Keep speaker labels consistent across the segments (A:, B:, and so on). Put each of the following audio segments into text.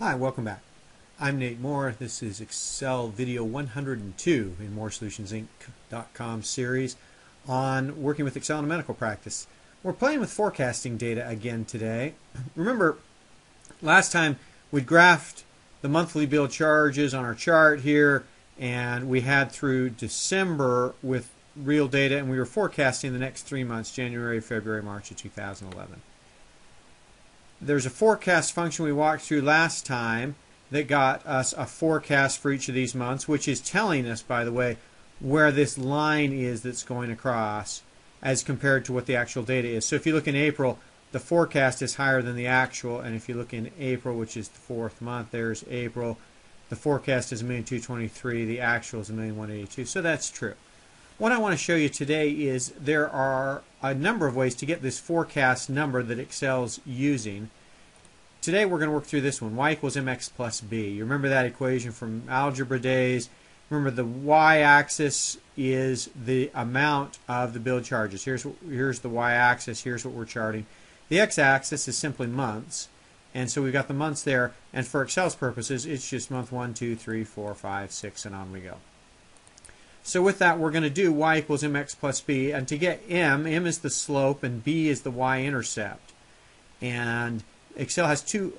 A: Hi, welcome back. I'm Nate Moore. This is Excel video 102 in MooreSolutionsInc.com series on working with Excel in medical practice. We're playing with forecasting data again today. Remember, last time we graphed the monthly bill charges on our chart here, and we had through December with real data, and we were forecasting the next 3 months, January, February, March of 2011. There's a forecast function we walked through last time that got us a forecast for each of these months, which is telling us, by the way, where this line is that's going across as compared to what the actual data is. So if you look in April, the forecast is higher than the actual, and if you look in April, which is the fourth month, there's April, the forecast is 1,223,000, the actual is 1,182,000. So that's true. What I want to show you today is there are a number of ways to get this forecast number that Excel's using. Today we're going to work through this one, y equals mx plus b. You remember that equation from algebra days. Remember the y-axis is the amount of the bill charges. Here's the y-axis, here's what we're charting. The x-axis is simply months, and so we've got the months there, and for Excel's purposes it's just month 1, 2, 3, 4, 5, 6, and on we go. So with that, we're going to do y equals mx plus b, and to get m is the slope and b is the y-intercept. And Excel has two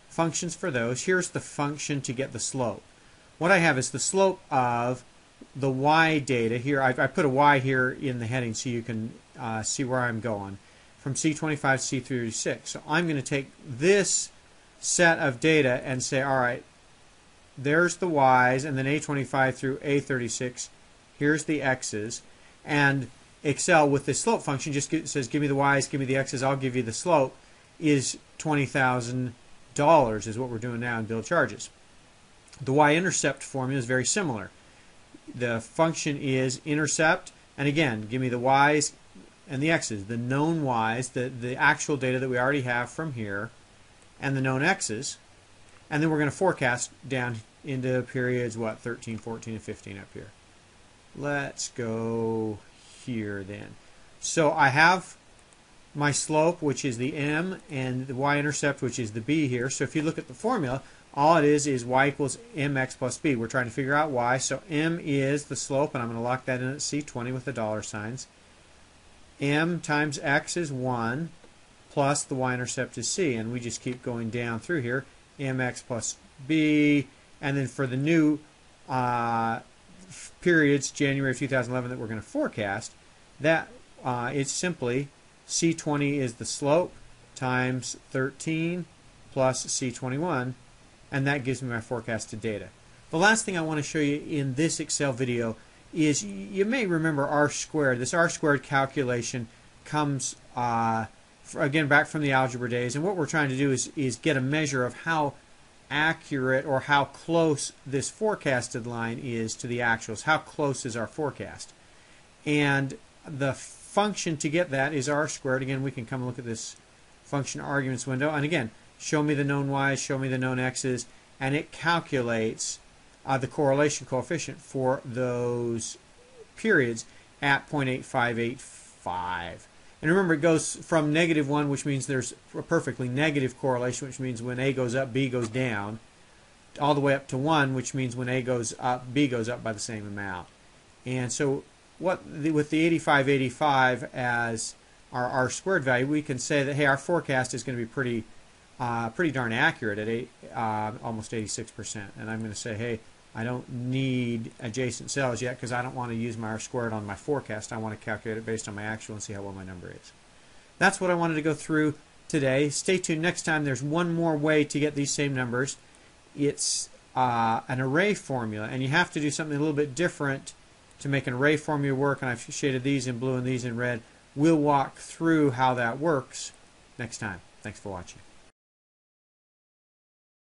A: functions for those. Here's the function to get the slope. What I have is the slope of the y data here. I put a y here in the heading so you can see where I'm going, from C25 to C36. So I'm going to take this set of data and say, all right, there's the y's, and then A25 through A36, here's the x's, and Excel with the slope function just says give me the y's, give me the x's, I'll give you the slope, is $20,000 is what we're doing now in bill charges. The y-intercept formula is very similar. The function is intercept, and again, give me the y's and the x's, the known y's, the actual data that we already have from here, and the known x's. And then we're going to forecast down into periods, 13, 14, and 15 up here. Let's go here then. So I have my slope, which is the m, and the y-intercept, which is the b here. So if you look at the formula, all it is y equals mx plus b. We're trying to figure out y. So m is the slope, and I'm going to lock that in at C20 with the dollar signs. M times x is 1, plus the y-intercept is c. And we just keep going down through here. mx plus b, and then for the new periods, January of 2011, that we're going to forecast, that it's simply C20 is the slope times 13 plus C21, and that gives me my forecasted data. The last thing I want to show you in this Excel video is, you may remember R squared. This R squared calculation comes again back from the algebra days, and what we're trying to do is get a measure of how accurate or how close this forecasted line is to the actuals. How close is our forecast? And the function to get that is R squared. Again, we can come and look at this function arguments window, and again, show me the known y's, show me the known x's, and it calculates the correlation coefficient for those periods at 0.8585. And remember, it goes from -1, which means there's a perfectly negative correlation, which means when A goes up, B goes down, all the way up to 1, which means when A goes up, B goes up by the same amount. And so with the 8585 as our R squared value, we can say that, hey, our forecast is going to be pretty darn accurate at almost 86%. And I'm going to say, hey, I don't need adjacent cells yet because I don't want to use my R squared on my forecast. I want to calculate it based on my actual and see how well my number is. That's what I wanted to go through today. Stay tuned next time. There's one more way to get these same numbers. It's an array formula, and you have to do something a little bit different to make an array formula work, and I've shaded these in blue and these in red. We'll walk through how that works next time. Thanks for watching.